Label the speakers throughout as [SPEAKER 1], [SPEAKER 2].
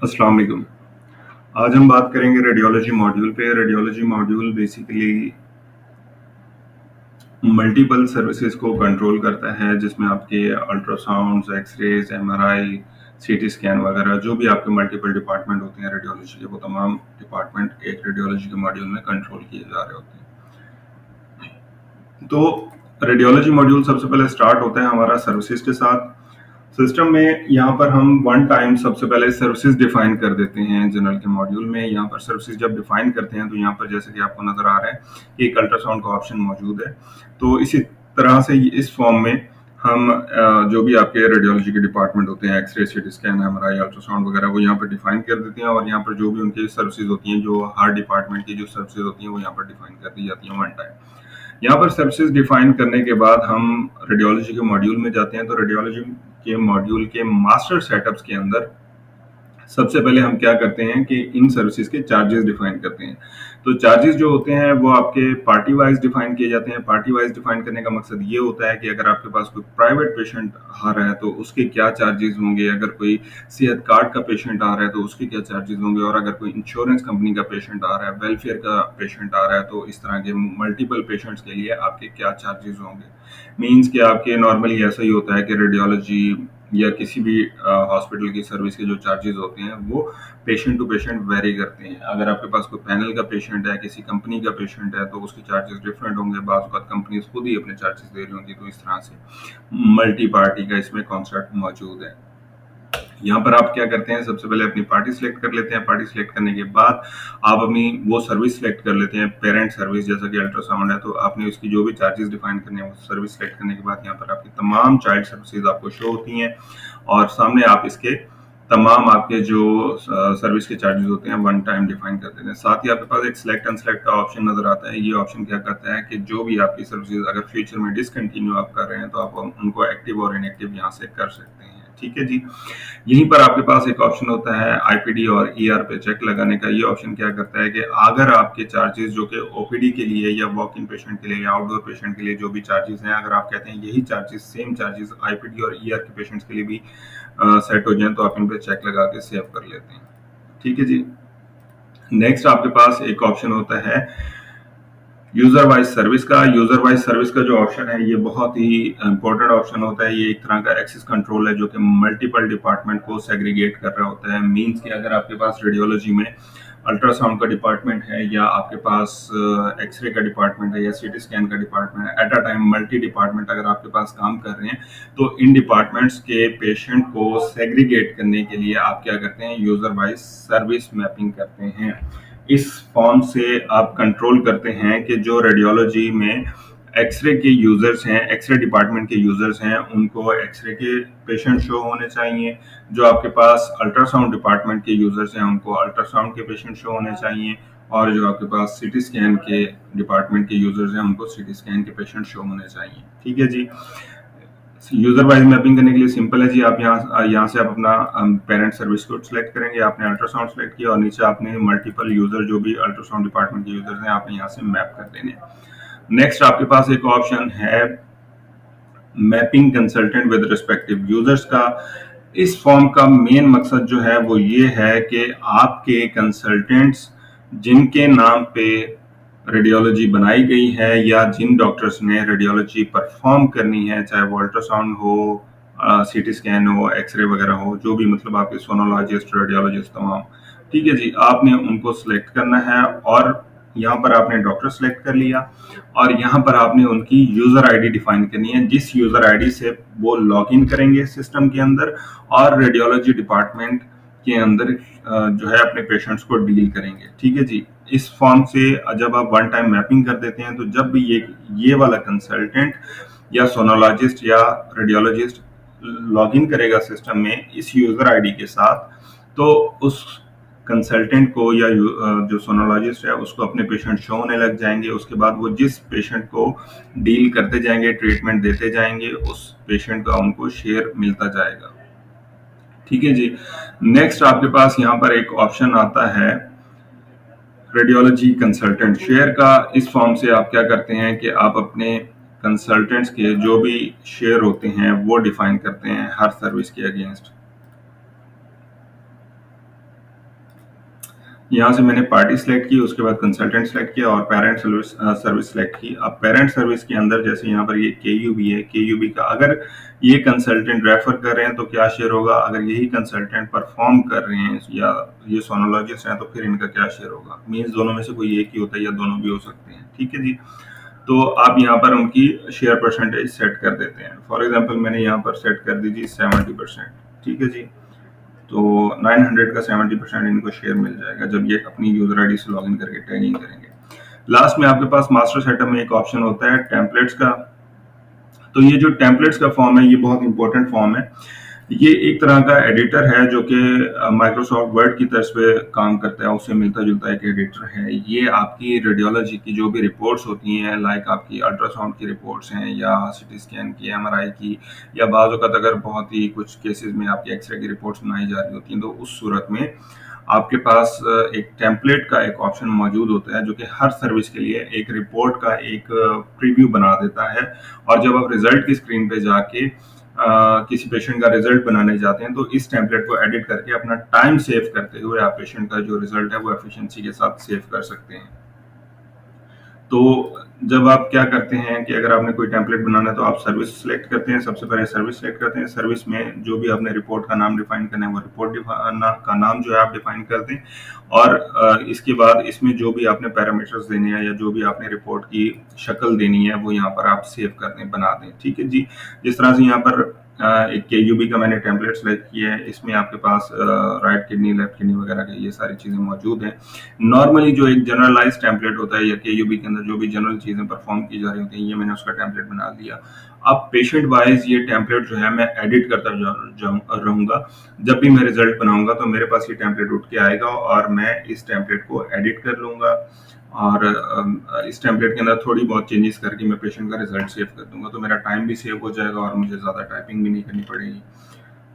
[SPEAKER 1] अस्सलाम वालेकुम। आज हम बात करेंगे रेडियोलॉजी मॉड्यूल पे। Radiology module basically multiple services को कंट्रोल करता है, जिसमें आपके ultrasounds, x-rays, MRI, CT scan वगैरह जो भी आपके मल्टीपल डिपार्टमेंट होते हैं रेडियोलॉजी के, वो तमाम डिपार्टमेंट एक रेडियोलॉजी के मॉड्यूल में कंट्रोल किए जा रहे होते हैं। तो रेडियोलॉजी मॉड्यूल सबसे पहले स्टार्ट होता है हमारा सर्विसेज के साथ। सिस्टम में यहाँ पर हम वन टाइम सबसे पहले सर्विसेज डिफाइन कर देते हैं जनरल के मॉड्यूल में। यहाँ पर सर्विसेज जब डिफाइन करते हैं तो यहाँ पर जैसे कि आपको नज़र आ रहा है कि एक अल्ट्रासाउंड का ऑप्शन मौजूद है। तो इसी तरह से इस फॉर्म में हम जो भी आपके रेडियोलॉजी के डिपार्टमेंट होते हैं, x ray, CT scan, MRI, ultrasound वगैरह, वो यहाँ पर डिफाइन कर देते हैं और यहाँ पर जो भी उनकी सर्विसेज होती हैं, जो हर डिपार्टमेंट की जो सर्विसेज होती हैं, वो यहाँ पर डिफाइन कर दी जाती हैं वन टाइम। यहाँ पर सर्विसेज डिफाइन करने के बाद हम रेडियोलॉजी के मॉड्यूल में जाते हैं। तो रेडियोलॉजी के मॉड्यूल के मास्टर सेटअप्स के अंदर सबसे पहले हम क्या करते हैं कि इन सर्विसेज के चार्जेस डिफाइन करते हैं। तो चार्जेस जो होते हैं वो आपके पार्टी वाइज डिफाइन किए जाते हैं। पार्टी वाइज डिफाइन करने का मकसद ये होता है कि अगर आपके पास कोई प्राइवेट पेशेंट आ रहा है तो उसके क्या चार्जेस होंगे, अगर कोई सेहत कार्ड का पेशेंट आ रहा है तो उसके क्या चार्जेस होंगे, और अगर कोई इंश्योरेंस कंपनी का पेशेंट आ रहा है, वेलफेयर का पेशेंट आ रहा है, तो इस तरह के मल्टीपल पेशेंट्स के लिए आपके क्या चार्जेस होंगे। मीन्स कि आपके नॉर्मली ऐसा ही होता है कि रेडियोलॉजी या किसी भी हॉस्पिटल की सर्विस के जो चार्जेस होते हैं वो पेशेंट टू पेशेंट वेरी करते हैं। अगर आपके पास कोई पैनल का पेशेंट है, किसी कंपनी का पेशेंट है, तो उसके चार्जेस डिफरेंट होंगे। बाज़ औक़ात कंपनीज खुद ही अपने चार्जेस दे रही होंगी। तो इस तरह से मल्टी पार्टी का इसमें कॉन्सेप्ट मौजूद है। यहाँ पर आप क्या करते हैं, सबसे पहले अपनी पार्टी सिलेक्ट कर लेते हैं। पार्टी सिलेक्ट करने के बाद आप अपनी वो सर्विस सिलेक्ट कर लेते हैं। पेरेंट सर्विस जैसा कि अल्ट्रासाउंड है, तो आपने उसकी जो भी चार्जेस डिफाइन करने हैं वो सर्विस सिलेक्ट करने के बाद यहाँ पर आपकी तमाम चाइल्ड सर्विसेज आपको शो होती हैं और सामने आप इसके तमाम आपके जो सर्विस के चार्जेस होते हैं वन टाइम डिफाइन कर देते हैं। साथ ही आपके पास एक सिलेक्ट अनसेलेक्ट का ऑप्शन नजर आता है। ये ऑप्शन क्या करता है कि जो भी आपकी सर्विसेज अगर फ्यूचर में डिसकंटिन्यू आप कर रहे हैं तो आप उनको एक्टिव और इनएक्टिव यहाँ से कर सकते हैं। ठीक है जी। यहीं पर आपके पास एक ऑप्शन होता है आईपीडी और ईआर पे चेक लगाने का। ये ऑप्शन क्या करता है कि अगर आपके चार्जेस जो कि ओपीडी के लिए या वॉक इन पेशेंट के लिए या आउटडोर पेशेंट के लिए जो भी चार्जेस हैं, अगर आप कहते हैं यही चार्जेस सेम चार्जेस आईपीडी और ईआर के पेशेंट्स के लिए भी सेट हो जाए, तो आप इन पे चेक लगा के सेव कर लेते हैं। ठीक है जी। नेक्स्ट आपके पास एक ऑप्शन होता है यूजर वाइज सर्विस का। यूजर वाइज सर्विस का जो ऑप्शन है ये बहुत ही इंपॉर्टेंट ऑप्शन होता है। ये एक तरह का एक्सेस कंट्रोल है जो कि मल्टीपल डिपार्टमेंट को सेग्रीगेट कर रहा होता है। मींस कि अगर आपके पास रेडियोलॉजी में अल्ट्रासाउंड का डिपार्टमेंट है या आपके पास एक्सरे का डिपार्टमेंट है या सीटी स्कैन का डिपार्टमेंट है, at a time multi department अगर आपके पास काम कर रहे हैं, तो इन डिपार्टमेंट्स के पेशेंट को सेग्रीगेट करने के लिए आप क्या करते हैं, यूजर वाइज सर्विस मैपिंग करते हैं। इस फॉर्म से आप कंट्रोल करते हैं कि जो रेडियोलॉजी में एक्सरे के यूजर्स हैं, एक्सरे डिपार्टमेंट के यूजर्स हैं, उनको एक्सरे के पेशेंट शो होने चाहिए। जो आपके पास अल्ट्रासाउंड डिपार्टमेंट के यूजर्स हैं उनको अल्ट्रासाउंड के पेशेंट शो होने चाहिए, और जो आपके पास सीटी स्कैन के डिपार्टमेंट के यूजर्स हैं उनको सीटी स्कैन के पेशेंट शो होने चाहिए। ठीक है जी। यूजर वाइज मैपिंग करने के लिए सिंपल है जी। आप यहाँ से आप अपना पेरेंट सर्विस कोड सेलेक्ट करेंगे। आपने अल्ट्रासाउंड सेलेक्ट किया और नीचे आपने मल्टीपल यूजर जो भी अल्ट्रासाउंड डिपार्टमेंट के यूजर्स हैं आपने यहाँ से मैप कर देने। नेक्स्ट आपके पास एक ऑप्शन है mapping consultant with respective users का। इस फॉर्म का मेन मकसद जो है वो ये है कि आपके कंसल्टेंट्स जिनके नाम पे रेडियोलॉजी बनाई गई है या जिन डॉक्टर्स ने रेडियोलॉजी परफॉर्म करनी है, चाहे वो अल्ट्रासाउंड हो, सीटी स्कैन हो, एक्सरे वगैरह हो, जो भी मतलब आपके सोनोलॉजिस्ट, रेडियोलॉजिस्ट तमाम, ठीक है जी, आपने उनको सिलेक्ट करना है और यहाँ पर आपने डॉक्टर सेलेक्ट कर लिया और यहाँ पर आपने उनकी यूजर आईडी डिफाइन करनी है, जिस यूजर आईडी से वो लॉग इन करेंगे सिस्टम के अंदर और रेडियोलॉजी डिपार्टमेंट के अंदर जो है अपने पेशेंट्स को डील करेंगे। ठीक है जी। इस फॉर्म से जब आप वन टाइम मैपिंग कर देते हैं तो जब भी ये वाला कंसल्टेंट या सोनोलॉजिस्ट या रेडियोलॉजिस्ट लॉग इन करेगा सिस्टम में इस यूजर आईडी के साथ, तो उस कंसल्टेंट को या जो सोनोलॉजिस्ट है उसको अपने पेशेंट शो होने लग जाएंगे। उसके बाद वो जिस पेशेंट को डील करते जाएंगे, ट्रीटमेंट देते जाएंगे, उस पेशेंट का उनको शेयर मिलता जाएगा। ठीक है जी। नेक्स्ट आपके पास यहाँ पर एक ऑप्शन आता है रेडियोलॉजी कंसल्टेंट शेयर का। इस फॉर्म से आप क्या करते हैं कि आप अपने कंसल्टेंट्स के जो भी शेयर होते हैं वो डिफाइन करते हैं हर सर्विस के अगेंस्ट। यहाँ से मैंने पार्टी सेलेक्ट की, उसके बाद कंसल्टेंट सेलेक्ट किया और पेरेंट सर्विस सेलेक्ट की। अब पेरेंट सर्विस के अंदर जैसे यहाँ पर ये केयूबी है, केयूबी का अगर ये कंसल्टेंट रेफर कर रहे हैं तो क्या शेयर होगा, अगर यही कंसल्टेंट परफॉर्म कर रहे हैं या ये सोनोलॉजिस्ट हैं तो फिर इनका क्या शेयर होगा। मीन्स दोनों में से कोई एक ही होता है या दोनों भी हो सकते हैं, ठीक है जी। तो आप यहाँ पर उनकी शेयर परसेंटेज सेट कर देते हैं। फॉर एग्जाम्पल मैंने यहाँ पर सेट कर दीजिए 70%, ठीक है जी। तो 900 का 70% इनको शेयर मिल जाएगा जब ये अपनी यूजर आईडी से लॉगिन करके टैगिंग करेंगे। लास्ट में आपके पास मास्टर सेटअप में एक ऑप्शन होता है टेम्पलेट्स का। तो ये जो टेम्पलेट्स का फॉर्म है ये बहुत इंपॉर्टेंट फॉर्म है। ये एक तरह का एडिटर है जो कि माइक्रोसॉफ्ट वर्ड की तर्ज पे काम करता है, उससे मिलता जुलता एक एडिटर है। ये आपकी रेडियोलॉजी की जो भी रिपोर्ट्स होती हैं, लाइक आपकी अल्ट्रासाउंड की रिपोर्ट्स हैं या सीटी स्कैन की, एमआरआई की, या बाज़ वक़्त अगर बहुत ही कुछ केसेस में आपकी एक्सरे की रिपोर्ट्स बनाई जा रही होती हैं तो उस सूरत में आपके पास एक टेम्पलेट का एक ऑप्शन मौजूद होता है जो कि हर सर्विस के लिए एक रिपोर्ट का एक प्रीव्यू बना देता है। और जब आप रिजल्ट की स्क्रीन पे जाके किसी पेशेंट का रिजल्ट बनाने जाते हैं तो इस टेम्पलेट को एडिट करके अपना टाइम सेव करते हुए आप पेशेंट का जो रिजल्ट है वो एफिशिएंसी के साथ सेव कर सकते हैं। तो जब आप क्या करते हैं कि अगर आपने कोई टेम्पलेट बनाना है तो आप सर्विस सेलेक्ट करते हैं। सबसे पहले सर्विस सेलेक्ट करते हैं। सर्विस में जो भी आपने रिपोर्ट का नाम डिफाइन करना है वो रिपोर्ट का नाम जो है आप डिफाइन कर दें। और इसके बाद इसमें जो भी आपने पैरामीटर्स देने हैं या जो भी आपने रिपोर्ट की शक्ल देनी है वो यहाँ पर आप सेव कर दें, बना दें, ठीक है जी। जिस तरह से यहाँ पर एक केयूबी का मैंने टेम्पलेट सेलेक्ट किया है, इसमें आपके पास राइट किडनी, लेफ्ट किडनी वगैरह के ये सारी चीज़ें मौजूद हैं। नॉर्मली जो एक जनरलाइज टेम्पलेट होता है या केयूबी के अंदर जो भी जनरल चीज़ें परफॉर्म की जा रही होती हैं, ये मैंने उसका टेम्पलेट बना दिया। अब पेशेंट वाइज ये टेम्पलेट जो है मैं एडिट करता रहूँगा। जब भी मैं रिजल्ट बनाऊंगा तो मेरे पास ये टेम्पलेट उठ के आएगा और मैं इस टेम्पलेट को एडिट कर लूँगा और इस टेम्पलेट के अंदर थोड़ी बहुत चेंजेस करके मैं पेशेंट का रिजल्ट सेव कर दूंगा। तो मेरा टाइम भी सेव हो जाएगा और मुझे ज़्यादा टाइपिंग भी नहीं करनी पड़ेगी,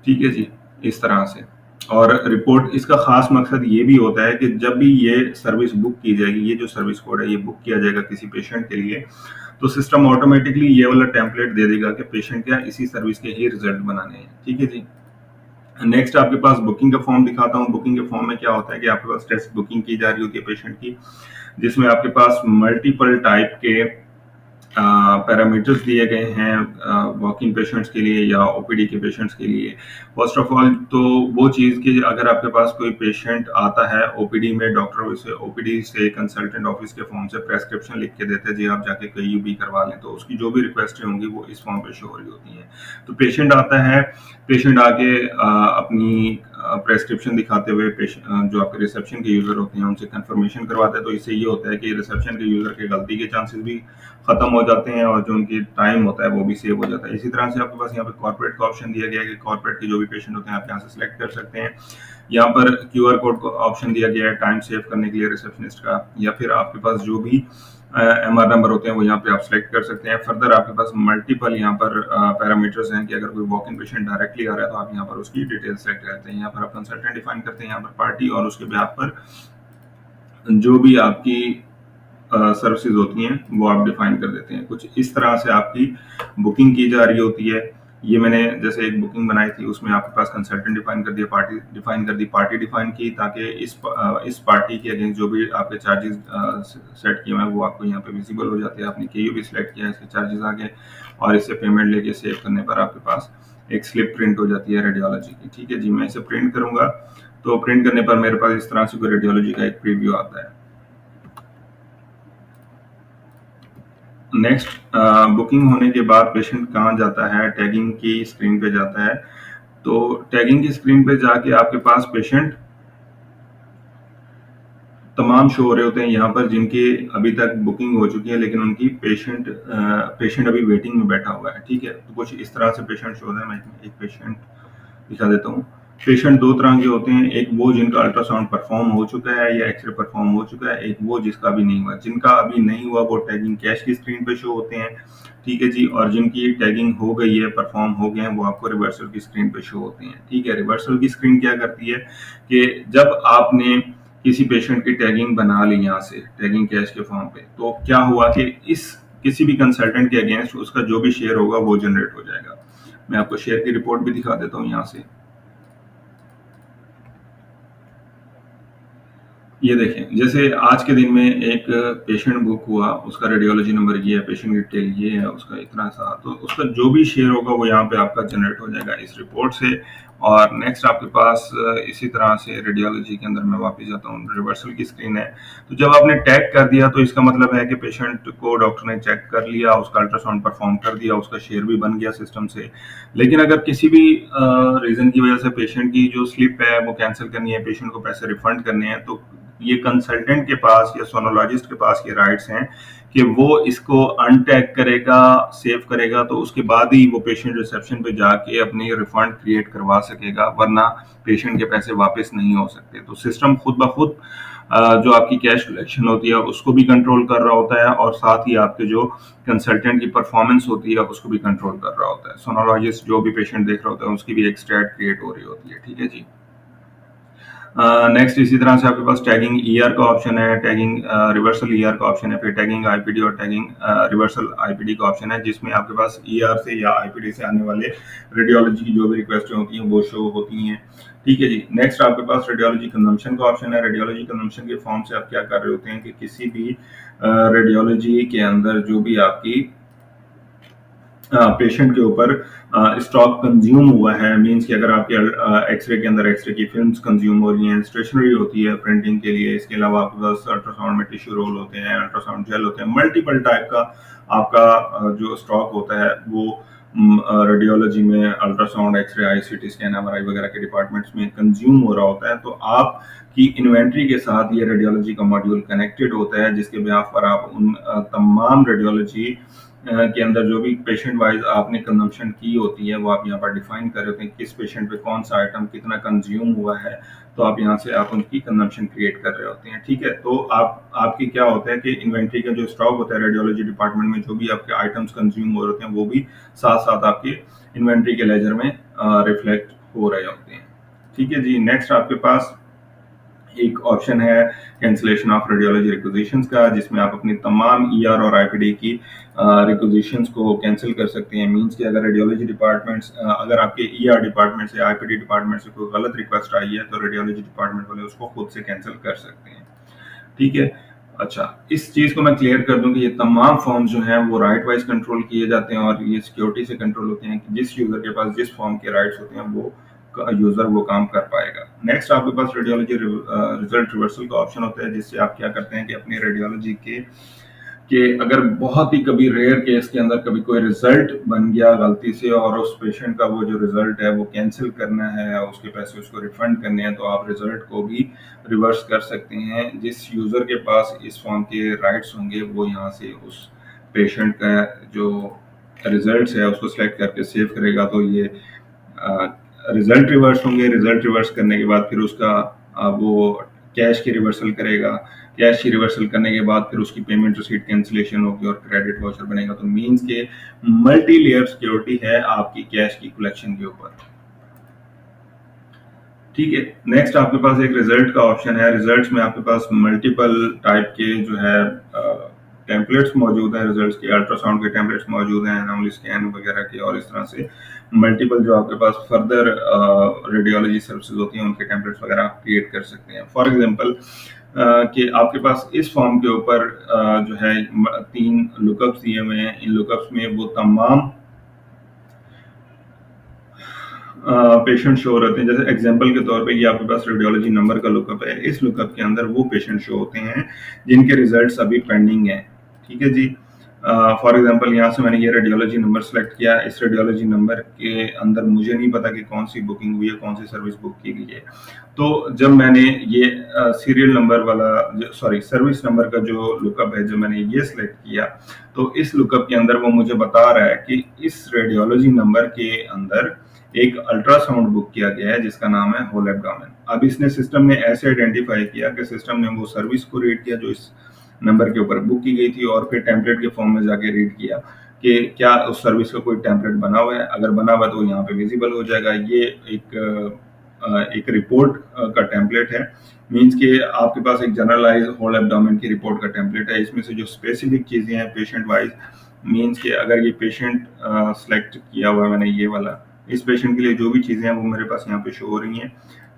[SPEAKER 1] ठीक है जी। इस तरह से। और रिपोर्ट इसका खास मकसद ये भी होता है कि जब भी ये सर्विस बुक की जाएगी, ये जो सर्विस कोड है ये बुक किया जाएगा किसी पेशेंट के लिए, तो सिस्टम ऑटोमेटिकली ये वाला टेम्पलेट दे देगा कि पेशेंट क्या इसी सर्विस के ही रिजल्ट बनाने हैं, ठीक है जी। नेक्स्ट आपके पास बुकिंग का फॉर्म दिखाता हूँ। बुकिंग के फॉर्म में क्या होता है कि आपके पास टेस्ट बुकिंग की जा रही होती है पेशेंट की, जिसमें आपके पास मल्टीपल टाइप के पैरामीटर्स दिए गए हैं वॉक इन पेशेंट्स के लिए या ओपीडी के पेशेंट्स के लिए। फर्स्ट ऑफ ऑल तो वो चीज़ कि अगर आपके पास कोई पेशेंट आता है ओपीडी में, डॉक्टर उसे ओपीडी से कंसल्टेंट ऑफिस के फॉर्म से प्रेस्क्रिप्शन लिख के देते हैं जी आप जाके कोई यूबी करवा लें, तो उसकी जो भी रिक्वेस्ट होंगी वो इस फॉर्म पे शो हो रही होती हैं। तो पेशेंट आता है, पेशेंट आके अपनी प्रेस्क्रिप्शन दिखाते हुए जो आपके रिसेप्शन के यूज़र होते हैं उनसे कंफर्मेशन करवाते हैं। तो इससे ये होता है कि रिसेप्शन के यूज़र के गलती के चांसेस भी खत्म हो जाते हैं और जो उनकी टाइम होता है वो भी सेव हो जाता है। इसी तरह से आपके पास यहाँ पे कॉर्पोरेट का ऑप्शन दिया गया है कि कॉर्पोरेट के जो भी पेशेंट होते हैं आप यहाँ से सिलेक्ट कर सकते हैं। यहाँ पर क्यूआर कोड का ऑप्शन दिया गया है टाइम सेव करने के लिए रिसेप्शनिस्ट का, या फिर आपके पास जो भी एमआर नंबर होते हैं वो यहाँ पे आप सेलेक्ट कर सकते हैं। फर्दर आपके पास मल्टीपल यहाँ पर पैरामीटर्स हैं कि अगर कोई वॉक इन पेशेंट डायरेक्टली आ रहा है तो आप यहाँ पर उसकी डिटेल सेलेक्ट करते हैं। यहाँ पर आप कंसल्टेंट डिफाइन करते हैं, यहाँ पर पार्टी, और उसके ब्याह पर जो भी आपकी सर्विसेज होती हैं वो आप डिफाइन कर देते हैं। कुछ इस तरह से आपकी बुकिंग की जा रही होती है। ये मैंने जैसे एक बुकिंग बनाई थी उसमें आपके पास कंसल्टेंट डिफाइन कर दिया, पार्टी डिफाइन कर दी, पार्टी डिफाइन की, ताकि इस पार्टी के अगेंस्ट जो भी आपके चार्जेस सेट किए हुए हैं वो आपको यहाँ पे विजिबल हो जाते हैं। आपने केयू भी सिलेक्ट किया है, इसके चार्जेस आ गए और इससे पेमेंट लेके सेव करने पर आपके पास एक स्लिप प्रिंट हो जाती है रेडियोलॉजी की, ठीक है जी। मैं इसे प्रिंट करूंगा तो प्रिंट करने पर मेरे पास इस तरह से कोई रेडियोलॉजी का एक प्रीव्यू आता है। नेक्स्ट बुकिंग होने के बाद पेशेंट कहाँ जाता है, टैगिंग की स्क्रीन पे जाता है। तो टैगिंग की स्क्रीन पे जाके आपके पास पेशेंट तमाम शो हो रहे होते हैं यहाँ पर जिनकी अभी तक बुकिंग हो चुकी है लेकिन उनकी पेशेंट अभी वेटिंग में बैठा हुआ है, ठीक है। तो कुछ इस तरह से पेशेंट शो है। मैं एक पेशेंट दिखा देता हूँ। पेशेंट दो तरह के होते हैं, एक वो जिनका अल्ट्रासाउंड परफॉर्म हो चुका है या एक्सरे परफॉर्म हो चुका है, एक वो जिसका अभी नहीं हुआ। जिनका अभी नहीं हुआ वो टैगिंग कैश की स्क्रीन पे शो होते हैं, ठीक है जी। और जिनकी टैगिंग हो गई है, परफॉर्म हो गए हैं, वो आपको रिवर्सल की स्क्रीन पे शो होते हैं, ठीक है। रिवर्सल की स्क्रीन क्या करती है कि जब आपने किसी पेशेंट की टैगिंग बना ली यहाँ से टैगिंग कैश के फॉर्म पे, तो क्या हुआ कि इस किसी भी कंसल्टेंट के अगेंस्ट उसका जो भी शेयर होगा वो जनरेट हो जाएगा। मैं आपको शेयर की रिपोर्ट भी दिखा देता हूँ यहाँ से। ये देखें, जैसे आज के दिन में एक पेशेंट बुक हुआ, उसका रेडियोलॉजी नंबर ये है, पेशेंट डिटेल ये है, उसका इतना सा, तो उसका जो भी शेयर होगा वो यहाँ पे आपका जनरेट हो जाएगा इस रिपोर्ट से। और नेक्स्ट आपके पास इसी तरह से रेडियोलॉजी के अंदर मैं वापस जाता हूँ, रिवर्सल की स्क्रीन है। तो जब आपने टैग कर दिया तो इसका मतलब है कि पेशेंट को डॉक्टर ने चेक कर लिया, उसका अल्ट्रासाउंड परफॉर्म कर दिया, उसका शेयर भी बन गया सिस्टम से। लेकिन अगर किसी भी रीज़न की वजह से पेशेंट की जो स्लिप है वो कैंसिल करनी है, पेशेंट को पैसे रिफंड करने हैं, तो ये कंसल्टेंट के पास या सोनोलॉजिस्ट के पास ये राइट्स हैं कि वो इसको अनटैग करेगा, सेव करेगा, तो उसके बाद ही वो पेशेंट रिसेप्शन पे जाके अपनी रिफंड क्रिएट करवा सकेगा, वरना पेशेंट के पैसे वापस नहीं हो सकते। तो सिस्टम खुद ब खुद जो आपकी कैश कलेक्शन होती है उसको भी कंट्रोल कर रहा होता है, और साथ ही आपके जो कंसल्टेंट की परफॉर्मेंस होती है उसको भी कंट्रोल कर रहा होता है। सोनोलॉजिस्ट जो भी पेशेंट देख रहा होता है उसकी भी एक स्टैट क्रिएट हो रही होती है। ठीक है जी। नेक्स्ट इसी तरह से आपके पास टैगिंग ईआर का ऑप्शन है, टैगिंग रिवर्सल ईआर का ऑप्शन है, फिर टैगिंग आईपीडी और टैगिंग रिवर्सल आईपीडी का ऑप्शन है, जिसमें आपके पास ईआर से या आईपीडी से आने वाले रेडियोलॉजी की जो भी रिक्वेस्ट होती हैं वो शो होती हैं। ठीक है जी। नेक्स्ट आपके पास रेडियोलॉजी कंजम्पशन का ऑप्शन है। रेडियोलॉजी कंजम्पशन के फॉर्म से आप क्या कर रहे होते हैं कि किसी भी रेडियोलॉजी के अंदर जो भी आपकी पेशेंट के ऊपर स्टॉक कंज्यूम हुआ है, मींस कि अगर आपके एक्सरे के अंदर एक्सरे की फिल्म्स कंज्यूम हो रही हैं, स्टेशनरी होती है प्रिंटिंग के लिए, इसके अलावा आपके पास अल्ट्रासाउंड में टिश्यू रोल होते हैं, अल्ट्रासाउंड जेल होते हैं, मल्टीपल टाइप का आपका जो स्टॉक होता है वो रेडियोलॉजी में अल्ट्रासाउंड, एक्सरे, आई, सीटी स्कैन, एमआरआई वगैरह के डिपार्टमेंट्स में कंज्यूम हो रहा होता है। तो आप की इन्वेंट्री के साथ ये रेडियोलॉजी का मॉड्यूल कनेक्टेड होता है, जिसके बिहाफ पर आप उन तमाम रेडियोलॉजी के अंदर जो भी पेशेंट वाइज आपने कंजम्पशन की होती है वो आप यहाँ पर डिफाइन कर रहे होते हैं, किस पेशेंट पे कौन सा आइटम कितना कंज्यूम हुआ है। तो आप यहाँ से आप उनकी कंजम्पशन क्रिएट कर रहे होते हैं। ठीक है। तो आप आपकी क्या होता है कि इन्वेंट्री का जो स्टॉक होता है रेडियोलॉजी डिपार्टमेंट में, जो भी आपके आइटम्स कंज्यूम हो रहे होते हैं वो भी साथ साथ आपके इन्वेंट्री के लेजर में रिफ्लेक्ट हो रहे होते हैं। ठीक है जी। नेक्स्ट आपके पास एक ऑप्शन है कैंसिलेशन ऑफ रेडियोलॉजी रिक्विजिशंस का, जिसमें आप अपनी तमाम ईआर और आईपीडी की रिक्विजिशंस को कैंसिल कर सकते हैं। मींस कि अगर रेडियोलॉजी डिपार्टमेंट्स अगर आपके ईआर डिपार्टमेंट से आईपीडी डिपार्टमेंट से कोई गलत रिक्वेस्ट आई है तो रेडियोलॉजी डिपार्टमेंट वाले उसको खुद से कैंसिल कर सकते हैं। ठीक है। अच्छा, इस चीज़ को मैं क्लियर कर दूं कि ये तमाम फॉर्म्स जो हैं वो राइट वाइज कंट्रोल किए जाते हैं और ये सिक्योरिटी से कंट्रोल होते हैं कि जिस यूज़र के पास जिस फॉर्म के राइट्स होते हैं वो यूज़र वो काम कर पाएगा। नेक्स्ट आपके पास रेडियोलॉजी रिजल्ट रिवर्सल का ऑप्शन होता है, जिससे आप क्या करते हैं कि अपनी रेडियोलॉजी के अगर बहुत ही कभी रेयर केस के अंदर कभी कोई रिजल्ट बन गया गलती से और उस पेशेंट का वो जो रिजल्ट है वो कैंसिल करना है, उसके पैसे उसको रिफंड करने हैं, तो आप रिजल्ट को भी रिवर्स कर सकते हैं। जिस यूज़र के पास इस फॉर्म के राइट्स होंगे वो यहाँ से उस पेशेंट का जो रिजल्ट्स है उसको सेलेक्ट करके सेव करेगा, तो ये रिजल्ट रिवर्स होंगे। रिजल्ट रिवर्स करने के बाद फिर उसका वो कैश की रिवर्सल करेगा। कैश की रिवर्सल करने के बाद फिर उसकी पेमेंट रिसीट कैंसिलेशन होगी और क्रेडिट वाउचर बनेगा। तो मींस के मल्टी लेयर सिक्योरिटी है आपकी कैश की कलेक्शन के ऊपर। ठीक है। नेक्स्ट आपके पास एक रिजल्ट का ऑप्शन है। रिजल्ट्स में आपके पास मल्टीपल टाइप के जो है टेम्पलेट्स मौजूद हैं। रिजल्ट्स के अल्ट्रासाउंड के टेम्पलेट्स मौजूद हैं, एनोमली स्कैन वगैरह के, और इस तरह से मल्टीपल जो आपके पास फर्दर रेडियोलॉजी सर्विसेज होती हैं उनके टेम्पलेट्स वगैरह आप क्रिएट कर सकते हैं। फॉर एग्जांपल कि आपके पास इस फॉर्म के ऊपर जो है 3 लुकअप्स दिए हुए हैं। इन लुकअप्स में वो तमाम पेशेंट शो रहते हैं। जैसे एग्जांपल के तौर पे ये आपके पास रेडियोलॉजी नंबर का लुकअप है। इस लुकअप के अंदर वो पेशेंट शो होते हैं जिनके रिजल्ट्स अभी पेंडिंग हैं। ठीक है जी। फॉर एग्जांपल यहाँ से मैंने ये रेडियोलॉजी नंबर सेलेक्ट किया। इस रेडियोलॉजी नंबर के अंदर मुझे नहीं पता कि कौन सी बुकिंग हुई है, कौन सी सर्विस बुक की गई है। तो जब मैंने ये सीरियल नंबर वाला सर्विस नंबर का जो लुकअप है, जब मैंने ये सिलेक्ट किया तो इस लुकअप के अंदर वो मुझे बता रहा है कि इस रेडियोलॉजी नंबर के अंदर एक अल्ट्रासाउंड बुक किया गया है जिसका नाम है होल एब्डोमेन। अब इसने सिस्टम ने ऐसे आइडेंटिफाई किया कि सिस्टम ने वो सर्विस को रीड किया जो इस नंबर के ऊपर बुक की गई थी, और फिर टेम्पलेट के फॉर्म में जाके रीड किया कि क्या उस सर्विस का कोई टेम्पलेट बना हुआ है। अगर बना हुआ है तो यहाँ पे विजिबल हो जाएगा। ये एक रिपोर्ट का टेम्पलेट है। मींस कि आपके पास एक जनरलाइज होल एब्डोमेन की रिपोर्ट का टेम्पलेट है। इसमें से जो स्पेसिफिक चीज़ें हैं पेशेंट वाइज, मींस कि अगर ये पेशेंट सेलेक्ट किया हुआ है मैंने ये वाला, इस पेशेंट के लिए जो भी चीज़ें हैं वो मेरे पास यहाँ पे शो हो रही हैं।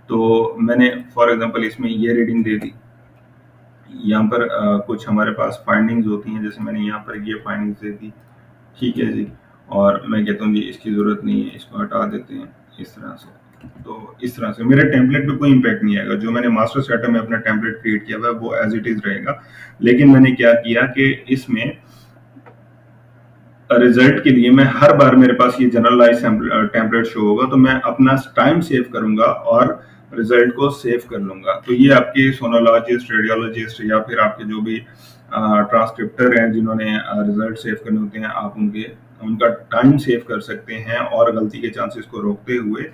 [SPEAKER 1] तो मैंने फॉर एग्जांपल इसमें ये रीडिंग दे दी। यहाँ पर कुछ हमारे पास फाइंडिंग्स होती हैं, जैसे मैंने यहाँ पर ये फाइंडिंग्स दे दी, ठीक है जी। और मैं कहता हूँ जी इसकी ज़रूरत नहीं है, इसको हटा देते हैं इस तरह से। तो इस तरह से मेरे टेम्पलेट पे कोई इम्पैक्ट नहीं आएगा, जो मैंने मास्टर सेटअप में अपना टेम्पलेट क्रिएट किया हुआ है वो एज इट इज़ रहेगा। लेकिन मैंने क्या किया कि इसमें रिजल्ट के लिए मैं हर बार मेरे पास ये जनरलाइज टेम्पलेट शो होगा, तो मैं अपना टाइम सेव करूंगा और रिजल्ट को सेव कर लूंगा। तो ये आपके सोनोलॉजिस्ट, रेडियोलॉजिस्ट या फिर आपके जो भी ट्रांसक्रिप्टर हैं जिन्होंने रिजल्ट सेव करने होते हैं, आप उनका टाइम सेव कर सकते हैं और गलती के चांसेस को रोकते हुए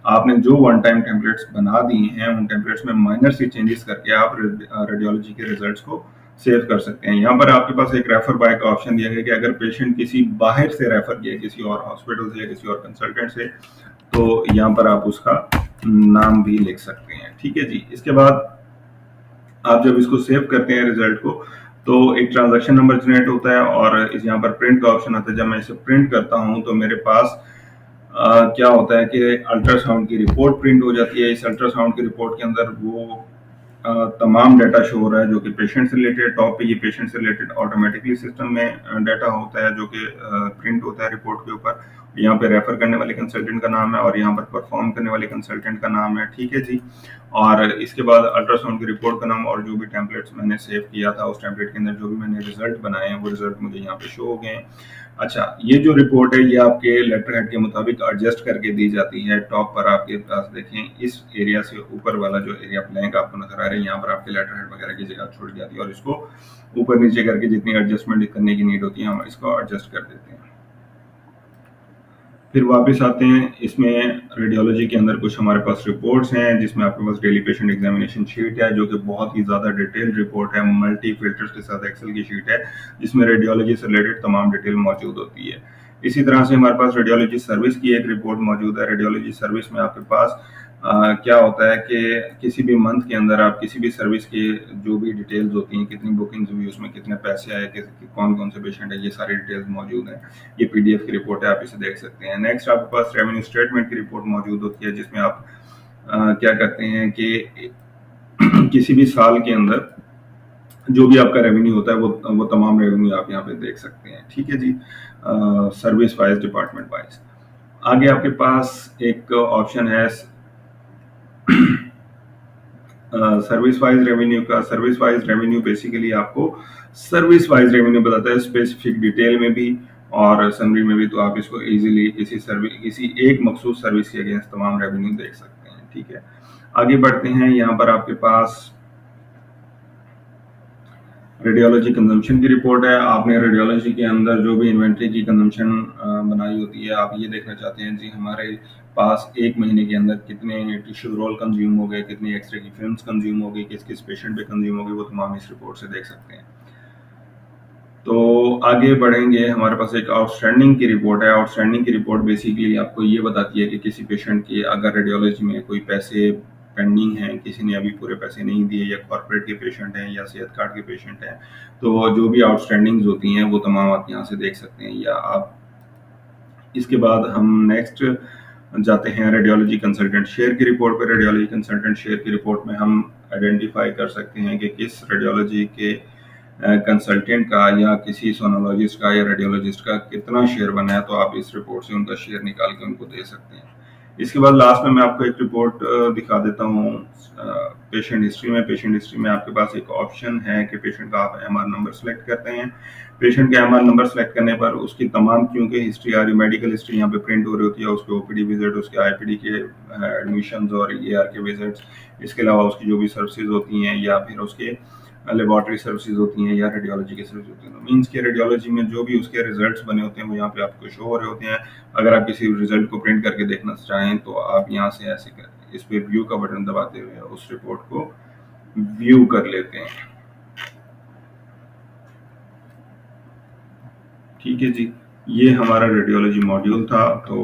[SPEAKER 1] आपने जो वन टाइम टेम्पलेट्स बना दिए हैं उन टेम्पलेट्स में माइनर सी चेंजेस करके आप रेडियोलॉजी के रिजल्ट्स को सेव कर सकते हैं। यहाँ पर आपके पास एक रेफर बाय का ऑप्शन दिया गया कि अगर पेशेंट किसी बाहर से रेफर किया, किसी और हॉस्पिटल से या किसी और कंसल्टेंट से, तो यहाँ पर आप उसका नाम भी लिख सकते हैं, ठीक है जी। इसके बाद आप जब इसको सेव करते हैं रिजल्ट को, तो एक ट्रांजैक्शन नंबर जनरेट होता है और इस यहाँ पर प्रिंट का ऑप्शन आता है। जब मैं इसे प्रिंट करता हूँ तो मेरे पास क्या होता है कि अल्ट्रासाउंड की रिपोर्ट प्रिंट हो जाती है। इस अल्ट्रासाउंड की रिपोर्ट के अंदर वो तमाम डाटा शो हो रहा है जो कि पेशेंट से रिलेटेड। टॉप पे ये पेशेंट से रिलेटेड ऑटोमेटिकली सिस्टम में डाटा होता है जो कि प्रिंट होता है रिपोर्ट के ऊपर। यहाँ पे रेफर करने वाले कंसल्टेंट का नाम है और यहाँ पर परफॉर्म करने वाले कंसल्टेंट का नाम है, ठीक है जी। और इसके बाद अल्ट्रासाउंड की रिपोर्ट का नाम और जो भी टेम्पलेट्स मैंने सेव किया था उस टेम्पलेट के अंदर जो भी मैंने रिजल्ट बनाए हैं वो रिजल्ट मुझे यहाँ पे शो हो गए हैं। अच्छा, ये जो रिपोर्ट है ये आपके लेटर हेड के मुताबिक एडजस्ट करके दी जाती है। टॉप पर आपके पास देखें, इस एरिया से ऊपर वाला जो एरिया ब्लैंक आपको नजर आ रहा है, यहाँ पर आपके लेटर हेड वगैरह की जगह छूट जाती है और इसको ऊपर नीचे करके जितनी एडजस्टमेंट करने की नीड होती है हम इसको एडजस्ट कर देते हैं। फिर वापस आते हैं, इसमें रेडियोलॉजी के अंदर कुछ हमारे पास रिपोर्ट्स हैं जिसमें आपके पास डेली पेशेंट एग्जामिनेशन शीट है जो कि बहुत ही ज़्यादा डिटेल्ड रिपोर्ट है, मल्टी फिल्टर्स के साथ एक्सेल की शीट है जिसमें रेडियोलॉजी से रिलेटेड तमाम डिटेल मौजूद होती है। इसी तरह से हमारे पास रेडियोलॉजी सर्विस की एक रिपोर्ट मौजूद है। रेडियोलॉजी सर्विस में आपके पास क्या होता है कि किसी भी मंथ के अंदर आप किसी भी सर्विस की जो भी डिटेल्स होती हैं, कितनी बुकिंग्स हुई, उसमें कितने पैसे आए, कौन कौन से पेशेंट है, ये सारी डिटेल्स मौजूद हैं। ये पीडीएफ की रिपोर्ट है, आप इसे देख सकते हैं। नेक्स्ट आपके पास रेवेन्यू स्टेटमेंट की रिपोर्ट मौजूद होती है जिसमें आप क्या करते हैं कि किसी भी साल के अंदर जो भी आपका रेवेन्यू होता है वो तमाम रेवेन्यू आप यहाँ पे देख सकते हैं, ठीक है जी। Service wise, department wise. आगे आपके पास एक ऑप्शन है सर्विस वाइज रेवेन्यू का। सर्विस वाइज रेवेन्यू बेसिकली आपको सर्विस वाइज रेवेन्यू बताता है, स्पेसिफिक डिटेल में भी और समरी में भी। तो आप इसको इजीली किसी एक मखसूस सर्विस के अगेंस्ट तमाम रेवेन्यू देख सकते हैं, ठीक है। आगे बढ़ते हैं, यहाँ पर आपके पास रेडियोलॉजी कंजम्पशन की रिपोर्ट है। आपने रेडियोलॉजी के अंदर जो भी इन्वेंट्री की कंजम्पशन बनाई होती है, आप ये देखना चाहते हैं जी हमारे पास एक महीने के अंदर कितने टिश्यू रोल कंज्यूम हो गए, कितनी एक्सरे की फिल्म्स कंज्यूम हो गई, किस किस पेशेंट पे कंज्यूम हो गई, वो तमाम इस रिपोर्ट से देख सकते हैं। तो आगे बढ़ेंगे, हमारे पास एक आउटस्टैंडिंग की रिपोर्ट है। आउटस्टैंडिंग की रिपोर्ट बेसिकली आपको ये बताती है कि किसी पेशेंट के अगर रेडियोलॉजी में कोई पैसे पेंडिंग हैं, किसी ने अभी पूरे पैसे नहीं दिए, या कॉर्पोरेट के पेशेंट हैं या सेहत कार्ड के पेशेंट हैं, तो जो भी आउटस्टैंडिंग्स होती हैं वो तमाम आप यहाँ से देख सकते हैं। या आप इसके बाद हम नेक्स्ट जाते हैं रेडियोलॉजी कंसल्टेंट शेयर की रिपोर्ट पर। रेडियोलॉजी कंसल्टेंट शेयर की रिपोर्ट में हम आइडेंटिफाई कर सकते हैं कि किस रेडियोलॉजी के कंसल्टेंट का या किसी सोनोलॉजिस्ट का या रेडियोलॉजिस्ट का कितना शेयर बना है, तो आप इस रिपोर्ट से उनका शेयर निकाल के उनको दे सकते हैं। इसके बाद लास्ट में मैं आपको एक रिपोर्ट दिखा देता हूँ पेशेंट हिस्ट्री में। पेशेंट हिस्ट्री में आपके पास एक ऑप्शन है कि पेशेंट का आप एमआर नंबर सेलेक्ट करते हैं। पेशेंट का एमआर नंबर सेलेक्ट करने पर उसकी तमाम क्योंकि हिस्ट्री आ रही, मेडिकल हिस्ट्री यहाँ पे प्रिंट हो रही होती है, उसके ओपीडी विजिट, उसके आईपीडी के एडमिशंस और ईआर के विजिट्स, इसके अलावा उसकी जो भी सर्विसेज होती हैं या फिर उसके लेबॉर्ट्री सर्विसेज होती हैं या रेडियोलॉजी की सर्विस होती हैं। मीन्स के रेडियोलॉजी में जो भी उसके रिजल्ट्स बने होते हैं वो यहाँ पे आपको शो हो रहे होते हैं। अगर आप किसी रिजल्ट को प्रिंट करके देखना चाहें तो आप यहाँ से ऐसे कर इस पे व्यू का बटन दबाते हुए उस रिपोर्ट को व्यू कर लेते हैं, ठीक है जी। ये हमारा रेडियोलॉजी मॉड्यूल था। तो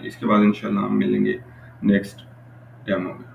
[SPEAKER 1] इसके बाद इंशाल्लाह हम मिलेंगे नेक्स्ट डेमो में।